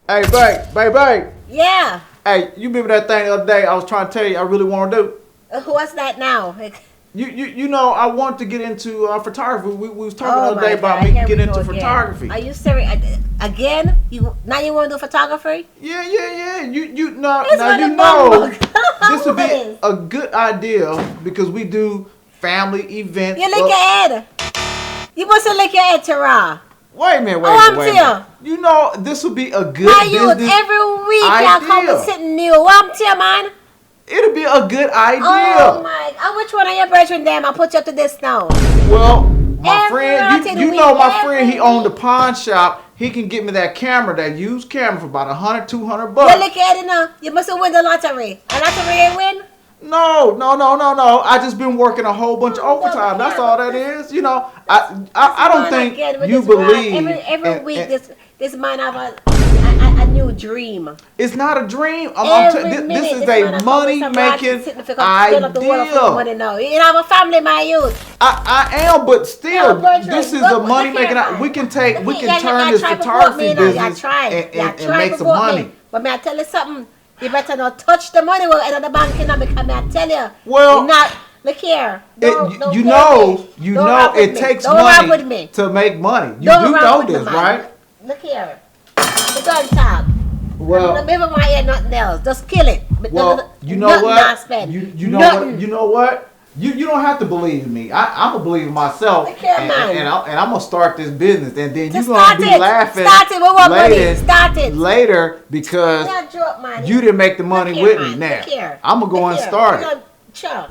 Hey, babe. Yeah. Hey, you remember that thing the other day I was trying to tell you I really want to do? What's that now? You know, I wanted to get into photography. We was talking the Oh other day my about God, me here we getting go into again. photography. Are you serious? Again? You want to do photography? Yeah. You now It's now for you the know bum. this would What be is? a good idea because we do family events. You lick your head. You must lick your head, Tara. Oh, I'm Wait a minute. here. You know this would be a My good youth, business every week y'all come with idea. something new. What I'm here, man. It'll be a good Oh idea. my. Which one of your brethren them? I put you up to this now. Well, my Every friend, rotten you week. know my friend, Every he owned a week. pawn shop. He can get me that camera, that used camera for about 100, 200 You lick bucks. your head now. You must have won the lottery. A lottery you win? No. I just been working a whole bunch of Oh, well, overtime. That's all that is. You know, This I don't man think again with you this rod. believe. Every week this man have a new dream. It's not a dream. Every This minute is this man a a come with money some rod making sitting for fill up the wall for the idea. money now. You have a family, my youth. I am, but Now, still, this brethren, is a look money here, making. man. We Look can here, turn you this try to vote me, photography you know. You business try. You and try make to some vote money. me. But may I tell you something? You better not touch the money with another bank, you know, because may I tell you, you're Well, not. Look here. Don't you play with me. you Don't know rock with it me. takes Don't rock with money me. to make money. You Don't do rock know with me, this, man. right? Look here. The gun talk. I'm Well, never want to hear nothing else. Just kill it. But you know nothing what? not spend. You know Nothing. what? You know what? You don't have to believe me. I'm a believer myself, Look here, man. and I'm gonna start this business, and then you're Just gonna start be it. laughing Start it. We want money. later, Start it. later because Not joke, man. you didn't make the money Look here, with me. man. Now Look here. I'm gonna go Look and here. start We're it. gonna chop.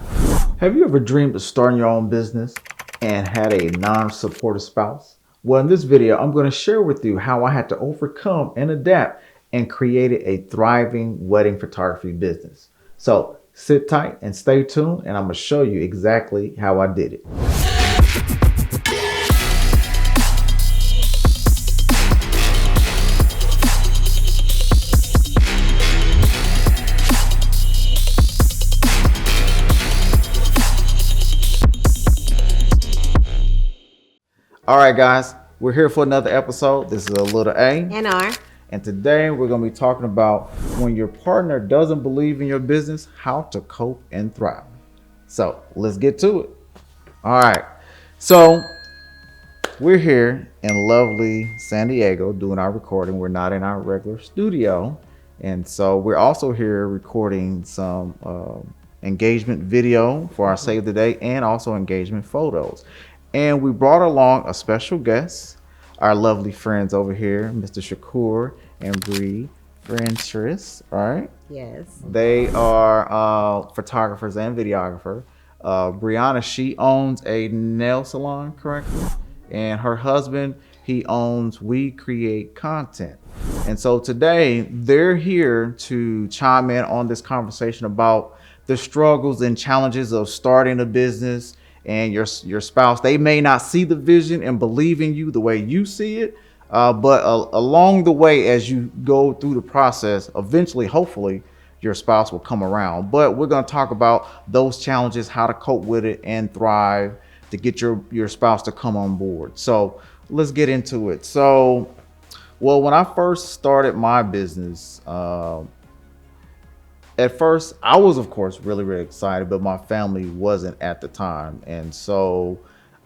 Have you ever dreamed of starting your own business and had a non-supportive spouse? Well, in this video, I'm going to share with you how I had to overcome and adapt and created a thriving wedding photography business. So sit tight and stay tuned, and I'm going to show you exactly how I did it. All right, guys, we're here for another episode. This is a little A. And R. And today we're going to be talking about when your partner doesn't believe in your business, how to cope and thrive. So let's get to it. All right. So we're here in lovely San Diego doing our recording. We're not in our regular studio. And so we're also here recording some engagement video for our Save the Day and also engagement photos. And we brought along a special guest, our lovely friends over here, Mr. Shakur and Bree Frenchris, right? Yes. They are photographers and videographers. Brianna, she owns a nail salon, correctly? And her husband, he owns We Create Content. And so today they're here to chime in on this conversation about the struggles and challenges of starting a business and your spouse. They may not see the vision and believe in you the way you see it, but along the way, as you go through the process, eventually, hopefully, your spouse will come around. But we're going to talk about those challenges, how to cope with it and thrive to get your spouse to come on board. So let's get into it. So, well, when I first started my business, at first I was, of course, really excited, but my family wasn't at the time. And so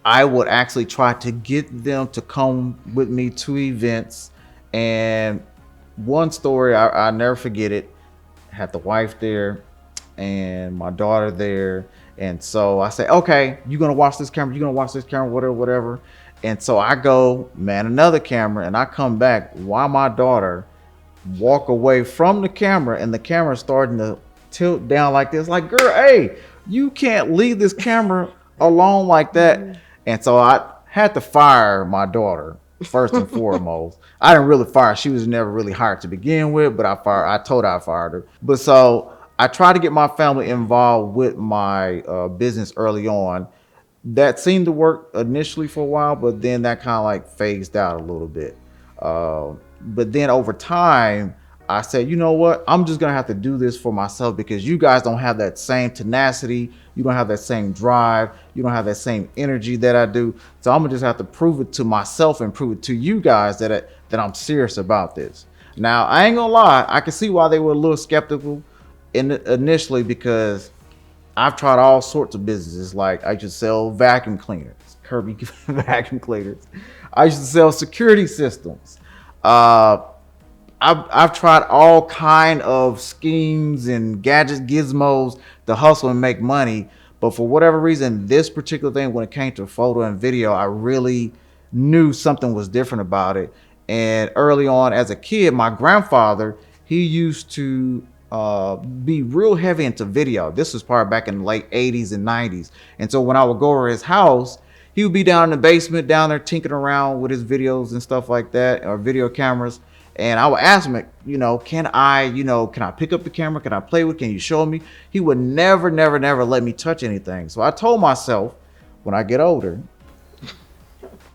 I would actually try to get them to come with me to events. And one story, I never forget it, had the wife there and my daughter there. And so I say, okay, you're going to watch this camera, whatever. And so I go, man, another camera, and I come back while my daughter walk away from the camera, and the camera starting to tilt down like this, like, girl, hey, you can't leave this camera alone like that. And so I had to fire my daughter first and foremost. I didn't really fire her. She was never really hired to begin with, but I told her I fired her. But so I tried to get my family involved with my business early on. That seemed to work initially for a while, but then that kind of like phased out a little bit. But then over time, I said, you know what? I'm just going to have to do this for myself because you guys don't have that same tenacity. You don't have that same drive. You don't have that same energy that I do. So I'm going to just have to prove it to myself and prove it to you guys that I'm serious about this. Now, I ain't gonna lie, I can see why they were a little skeptical initially, because I've tried all sorts of businesses. Like, I used to sell vacuum cleaners, Kirby vacuum cleaners. I used to sell security systems. Uh, I've tried all kind of schemes and gadgets, gizmos to hustle and make money. But for whatever reason, this particular thing, when it came to photo and video, I really knew something was different about it. And early on, as a kid, my grandfather, he used to be real heavy into video. This was probably back in the late 80s and 90s. And so when I would go over his house, he would be down in the basement, down there tinkering around with his videos and stuff like that, or video cameras. And I would ask him, can I pick up the camera? Can I play with it? Can you show me? He would never, never, never let me touch anything. So I told myself, when I get older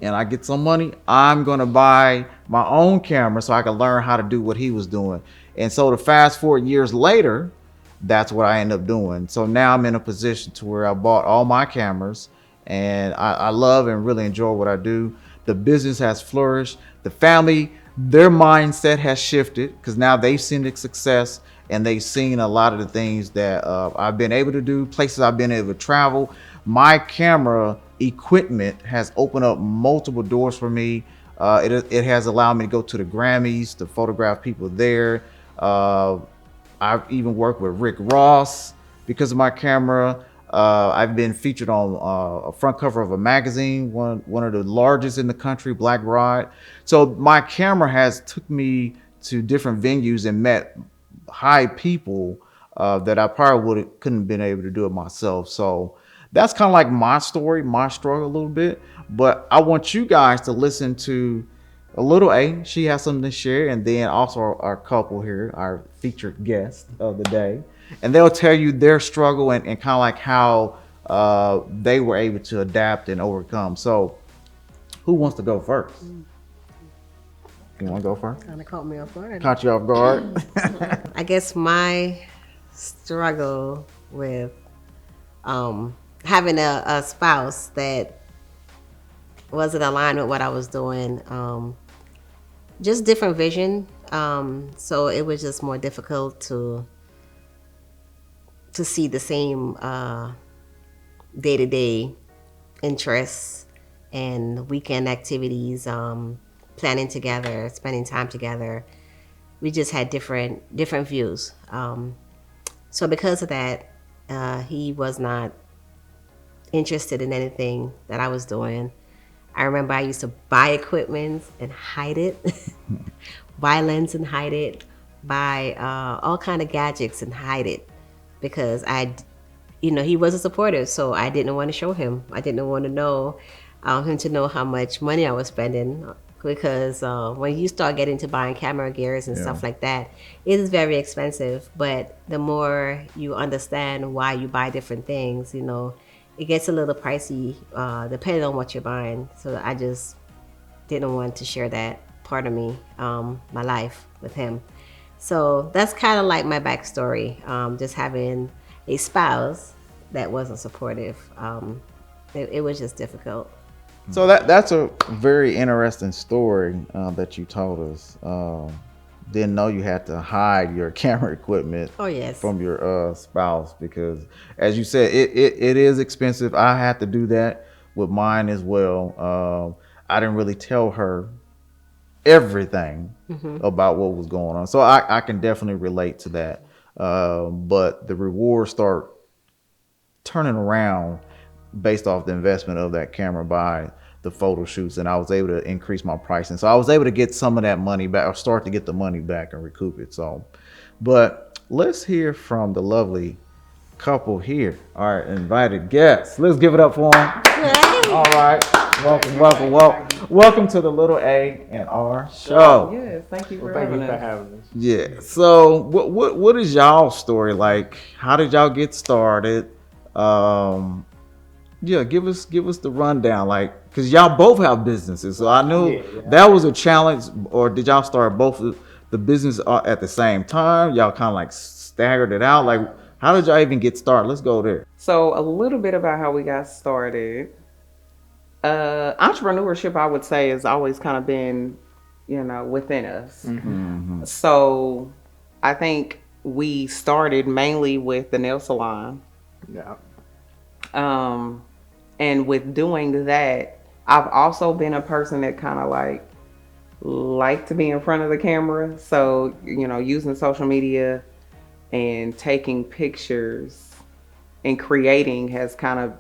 and I get some money, I'm going to buy my own camera so I can learn how to do what he was doing. And so to fast forward years later, that's what I end up doing. So now I'm in a position to where I bought all my cameras, and I love and really enjoy what I do. The business has flourished. The family, their mindset has shifted, because now they've seen the success and they've seen a lot of the things that I've been able to do, places I've been able to travel. My camera equipment has opened up multiple doors for me. It has allowed me to go to the Grammys to photograph people there. I've even worked with Rick Ross because of my camera. I've been featured on a front cover of a magazine, one of the largest in the country, Black Rod. So my camera has took me to different venues and met high people that I probably couldn't have been able to do it myself. So that's kind of like my story, my struggle a little bit. But I want you guys to listen to a little A. She has something to share, and then also our couple here, our featured guest of the day, and they'll tell you their struggle and kind of like how they were able to adapt and overcome. So, who wants to go first? You want to go first? Kind of caught me off guard. Caught you off guard. I guess my struggle with having a spouse that wasn't aligned with what I was doing, just different vision. So it was just more difficult to see the same day-to-day interests and weekend activities, planning together, spending time together. We just had different views. So because of that, he was not interested in anything that I was doing. I remember I used to buy equipment and hide it, buy lens and hide it, buy all kind of gadgets and hide it, because he wasn't supportive, so I didn't want to show him. I didn't want to know him to know how much money I was spending, because when you start getting to buying camera gears and stuff like that, it is very expensive. But the more you understand why you buy different things, it gets a little pricey depending on what you're buying. So I just didn't want to share that part of me, my life, with him. So that's kind of like my backstory, just having a spouse that wasn't supportive. It was just difficult. So that's a very interesting story that you told us. Didn't know you had to hide your camera equipment from your spouse, because as you said, it is expensive. I had to do that with mine as well. I didn't really tell her everything about what was going on. So I can definitely relate to that. But the rewards start turning around based off the investment of that camera by the photo shoots, and I was able to increase my pricing. So I was able to get some of that money back, or start to get the money back and recoup it. So, but let's hear from the lovely couple here, our invited guests. Let's give it up for them. All right. Welcome to the Little A and R show. Yes, thank you for having us. Yeah. So what is y'all story like? How did y'all get started? Give us the rundown, like, because y'all both have businesses. So I knew that was a challenge. Or did y'all start both of the business at the same time? Y'all kind of like staggered it out. Like, how did y'all even get started? Let's go there. So a little bit about how we got started. Entrepreneurship, I would say, has always kind of been within us. Mm-hmm. So I think we started mainly with the nail salon. Yeah. Um, and with doing that, I've also been a person that kind of like to be in front of the camera. So, using social media and taking pictures and creating has kind of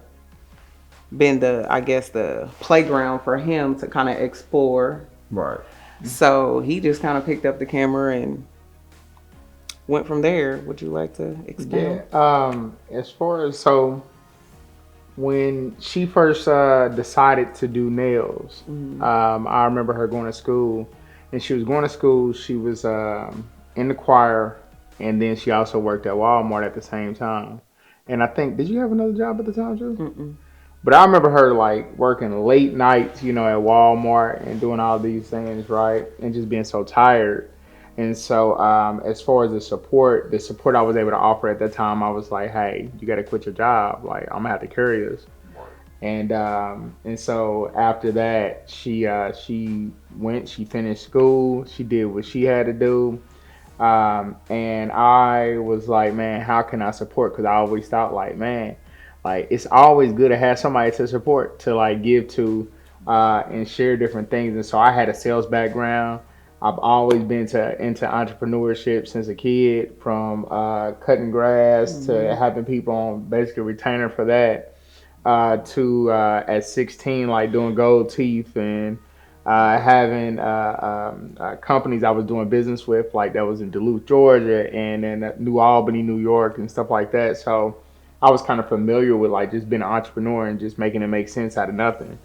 been the playground for him to kind of explore. Right. So he just kind of picked up the camera and went from there. Would you like to expound? Yeah. As far as when she first decided to do nails, I remember her going to school, and she was going to school. She was in the choir, and then she also worked at Walmart at the same time. And I think, did you have another job at the time too? Mm-mm. But I remember her like working late nights, at Walmart and doing all these things, right? And just being so tired. And so, as far as the support I was able to offer at that time, I was like, "Hey, you got to quit your job. Like, I'm gonna have to carry this." And so after that, she finished school, she did what she had to do, and I was like, "Man, how can I support?" Because I always thought, like, man, like it's always good to have somebody to support, to like give to, and share different things. And so I had a sales background. I've always been into entrepreneurship since a kid, from cutting grass to having people on basically retainer for that, to at 16 like doing gold teeth, and having companies I was doing business with, like that was in Duluth, Georgia, and in New Albany, New York, and stuff like that. So I was kind of familiar with like just being an entrepreneur and just making it make sense out of nothing.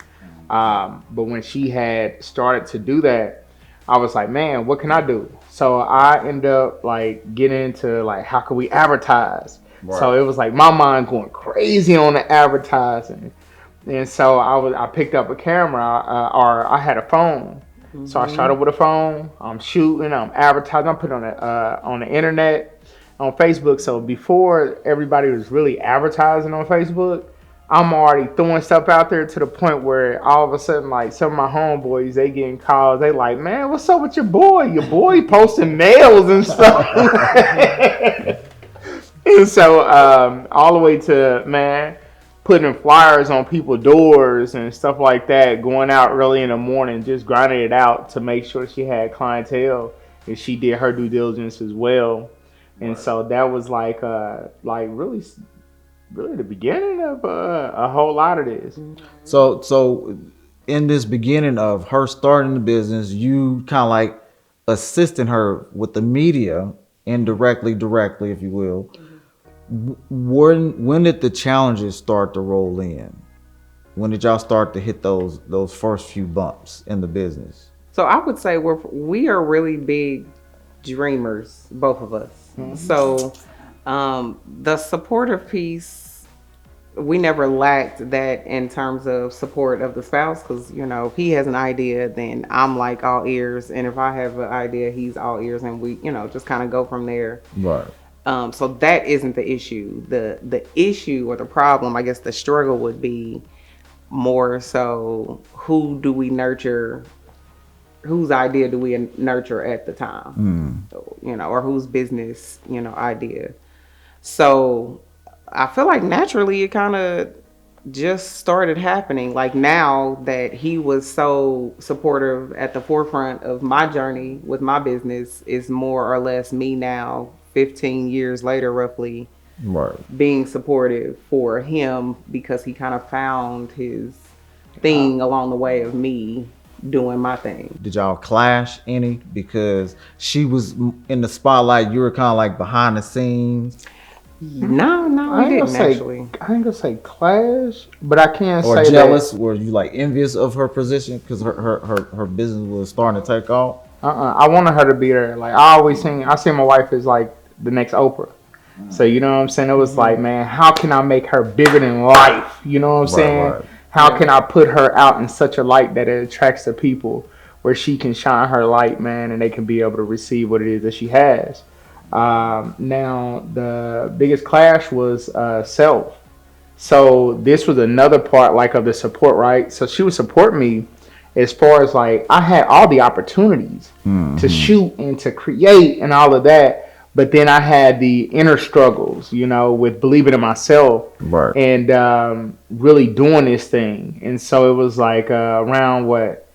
But when she had started to do that, I was like, man, what can I do? So I ended up like getting into like, how can we advertise? Right. So it was like my mind going crazy on the advertising. And so I picked up a camera, or I had a phone. So I started with a phone. I'm shooting, I'm advertising, I'm putting on the internet, on Facebook. So before everybody was really advertising on Facebook, I'm already throwing stuff out there, to the point where all of a sudden, like some of my homeboys, they getting calls. They like, man, what's up with your boy? Your boy posting nails and stuff. And so all the way to, man, putting flyers on people's doors and stuff like that, going out early in the morning, just grinding it out to make sure she had clientele, and she did her due diligence as well. And so that was like really the beginning of a whole lot of this. So in this beginning of her starting the business, you kind of like assisting her with the media, indirectly, directly, if you will. When did the challenges start to roll in? When did y'all start to hit those first few bumps in the business? So I would say we are really big dreamers, both of us. So the supportive piece, we never lacked that in terms of support of the spouse, because if he has an idea, then I'm like all ears, and if I have an idea, he's all ears, and we just kind of go from there. Right. So that isn't the issue. The issue, or the problem, I guess the struggle would be more so, who do we nurture? Whose idea do we nurture at the time? Or whose business, idea. So I feel like naturally it kind of just started happening. Like, now that he was so supportive at the forefront of my journey with my business, is more or less me now, 15 years later, roughly, Right. being supportive for him, because he kind of found his thing along the way of me doing my thing. Did y'all clash any? Because she was in the spotlight, you were kind of like behind the scenes. No, we didn't actually. I ain't gonna say clash, but I can Or say jealous? Were you like envious of her position because her business was starting to take off? I wanted her to be there. Like I see my wife as like the next Oprah. So you know what I'm saying? It was like, man, how can I make her bigger than life? You know what I'm saying? Right. How can I put her out in such a light that it attracts the people, where she can shine her light, man, and they can be able to receive what it is that she has. Now, the biggest clash was self. So this was another part, like, of the support, right? So she would support me, as far as like I had all the opportunities to shoot and to create and all of that, but then I had the inner struggles, you know, with believing in myself Right. and really doing this thing. And so it was like around what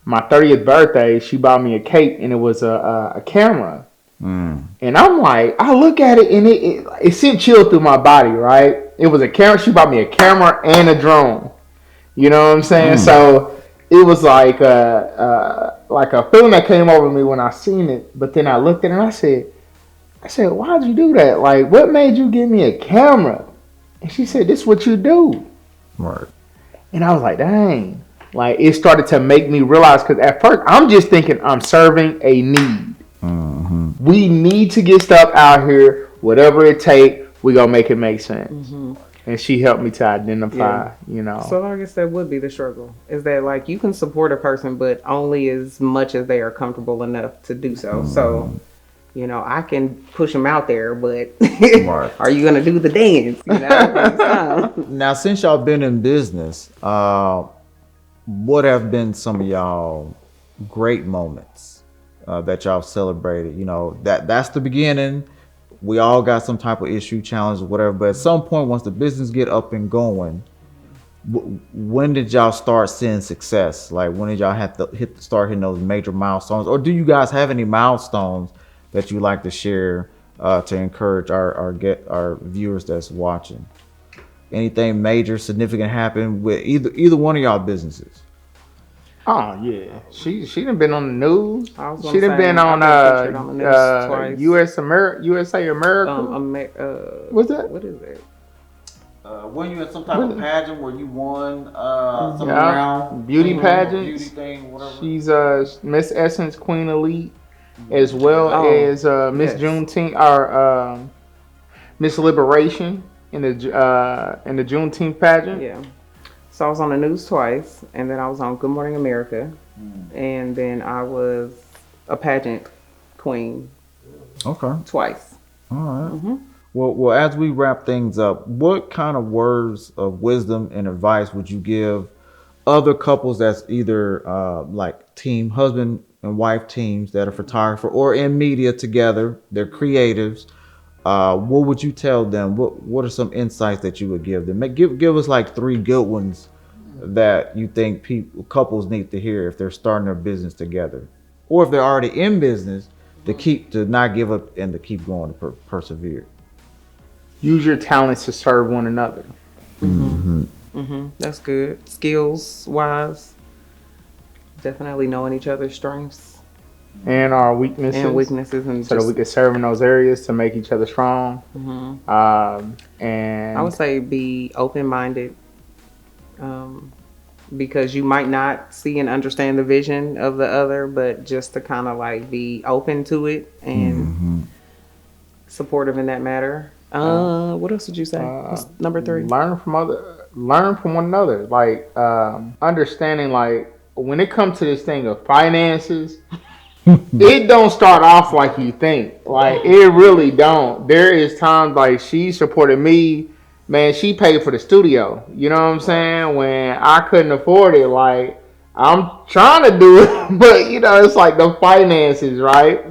my 30th birthday, she bought me a cake and it was a camera. And I'm like, I look at it and it sent chill through my body, right? It was a camera. She bought me a camera and a drone. You know what I'm saying? So it was like a feeling that came over me when I seen it. But then I looked at it and I said, why'd you do that? Like, what made you give me a camera? And she said, this is what you do. Right. And I was like, dang. Like, it started to make me realize, because at first I'm just thinking I'm serving a need. We need to get stuff out here, whatever it take, we gonna make it make sense. And she helped me to identify, you know. So I guess that would be the struggle. Is that like you can support a person, but only as much as they are comfortable enough to do so. So, you know, I can push them out there, but are you gonna do the dance? You know? Now, since y'all been in business, what have been some of y'all great moments that y'all celebrated? You know, that's the beginning. We all got some type of issue, challenge, or whatever. But at some point, once the business get up and going, when did y'all start seeing success? Like, when did y'all have to start hitting those major milestones? Or do you guys have any milestones that you like to share to encourage our viewers that's watching? Anything major, significant happen with either one of y'all businesses? Oh yeah, she done been on the news. She done say, been on the news twice. USA America. What's that? What is that? When you had some type of pageant where you won something around beauty pageants, beauty thing, whatever. She's Miss Essence Queen Elite, as well as Miss Juneteenth or Miss Liberation in the Juneteenth pageant. Yeah. So I was on the news twice, and then I was on Good Morning America, and then I was a pageant queen. Okay. Twice. All right. Well, as we wrap things up, what kind of words of wisdom and advice would you give other couples that's either like team husband and wife teams that are photographer or in media together? They're creatives. What would you tell them? What are some insights that you would give them? Give us like 3 good ones that you think couples need to hear if they're starting their business together, or if they're already in business, to not give up and to keep going, to persevere. Use your talents to serve one another. That's good. Skills wise, definitely knowing each other's strengths and our weaknesses, and so that we can serve in those areas to make each other strong. And I would say be open-minded, because you might not see and understand the vision of the other, but just to kind of like be open to it and supportive in that matter. What else did you say? What's number 3? Learn from one another. Like understanding, like when it comes to this thing of finances, it don't start off like you think. Like, it really don't. There is times like she supported me. Man, she paid for the studio. You know what I'm saying? When I couldn't afford it, like, I'm trying to do it, but you know, it's like the finances, right?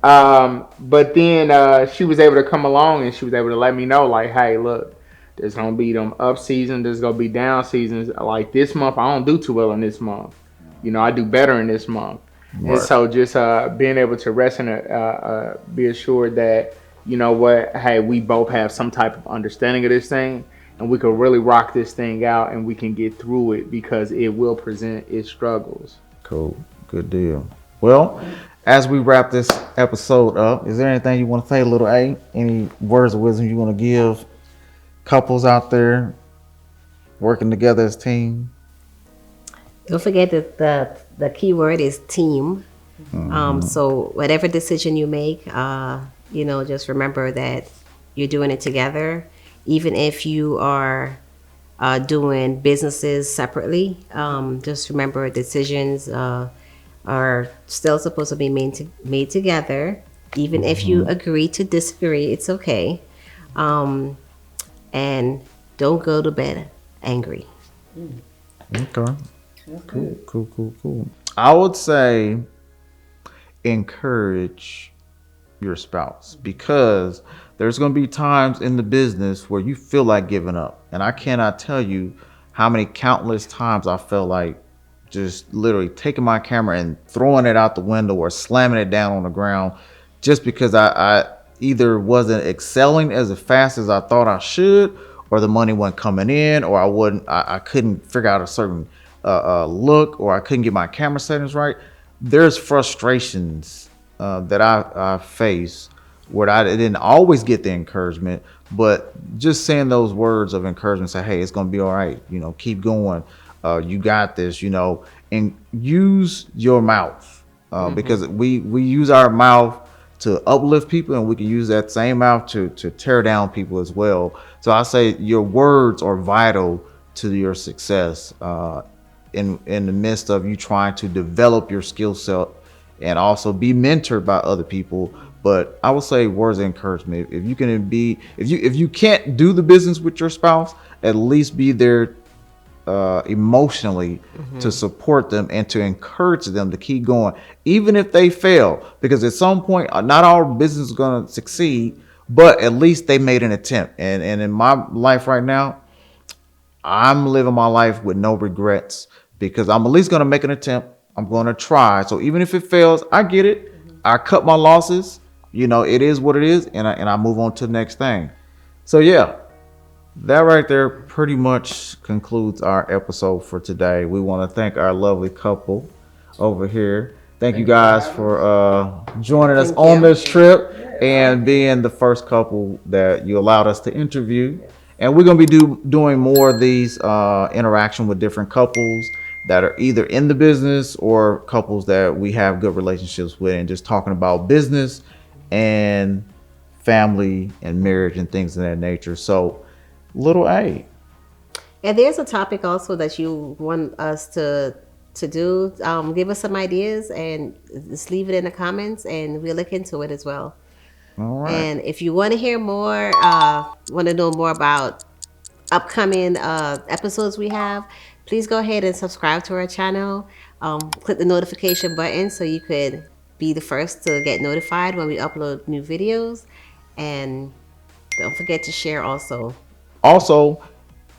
But then she was able to come along and she was able to let me know, like, hey, look, there's gonna be them up seasons, there's gonna be down seasons. Like this month, I don't do too well in this month. You know, I do better in this month. Right. And so just being able to rest and be assured that, you know what, hey, we both have some type of understanding of this thing and we can really rock this thing out and we can get through it because it will present its struggles. Cool. Good deal. Well, as we wrap this episode up, is there anything you want to say, Little A? Any words of wisdom you want to give couples out there working together as a team? Don't forget that the key word is team. So whatever decision you make, you know, just remember that you're doing it together. Even if you are doing businesses separately, just remember decisions are still supposed to be made together. Even if you agree to disagree, it's okay. And don't go to bed angry. Okay. Cool. I would say encourage your spouse, because there's going to be times in the business where you feel like giving up. And I cannot tell you how many countless times I felt like just literally taking my camera and throwing it out the window or slamming it down on the ground, just because I either wasn't excelling as fast as I thought I should, or the money wasn't coming in, or I couldn't figure out a certain look, or I couldn't get my camera settings right. There's frustrations that I face where I didn't always get the encouragement, but just saying those words of encouragement, say, hey, it's going to be all right. Keep going. You got this, and use your mouth, because we use our mouth to uplift people, and we can use that same mouth to tear down people as well. So I say your words are vital to your success, in the midst of you trying to develop your skill set and also be mentored by other people. But I would say words of encouragement. If you can't do the business with your spouse, at least be there emotionally to support them and to encourage them to keep going, even if they fail. Because at some point, not all business is going to succeed, but at least they made an attempt. And in my life right now, I'm living my life with no regrets, because I'm at least going to make an attempt. I'm going to try. So even if it fails, I get it. I cut my losses. It is what it is, and I move on to the next thing. So yeah, that right there pretty much concludes our episode for today. We want to thank our lovely couple over here. Thank you guys for joining us on this trip and being the first couple that you allowed us to interview. And we're going to be doing more of these interaction with different couples that are either in the business or couples that we have good relationships with, and just talking about business and family and marriage and things of that nature. So, little A. And there's a topic also that you want us to do. Give us some ideas and just leave it in the comments, and we'll look into it as well. All right. And if you want to hear more, want to know more about upcoming episodes we have, please go ahead and subscribe to our channel. Click the notification button so you could be the first to get notified when we upload new videos. And don't forget to share also. Also,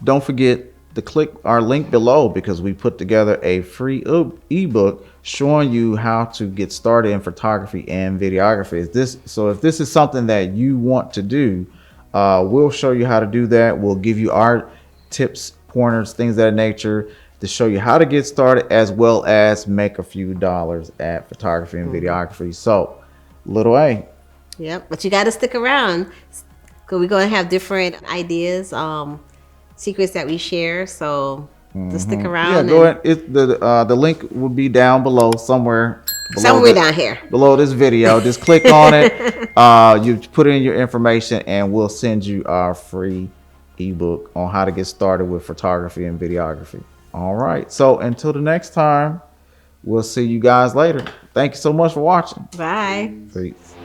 don't forget to click our link below, because we put together a free ebook showing you how to get started in photography and videography. So if this is something that you want to do, we'll show you how to do that. We'll give you our tips, pointers, things of that nature to show you how to get started, as well as make a few dollars at photography and videography. So, little A. Yep, but you got to stick around, because we're going to have different ideas, secrets that we share. So just stick around. Yeah, go ahead. The link will be down below somewhere. Down here. Below this video. Just click on it. You put in your information, and we'll send you our free ebook on how to get started with photography and videography. All right. So until the next time, we'll see you guys later. Thank you so much for watching. Bye. Peace.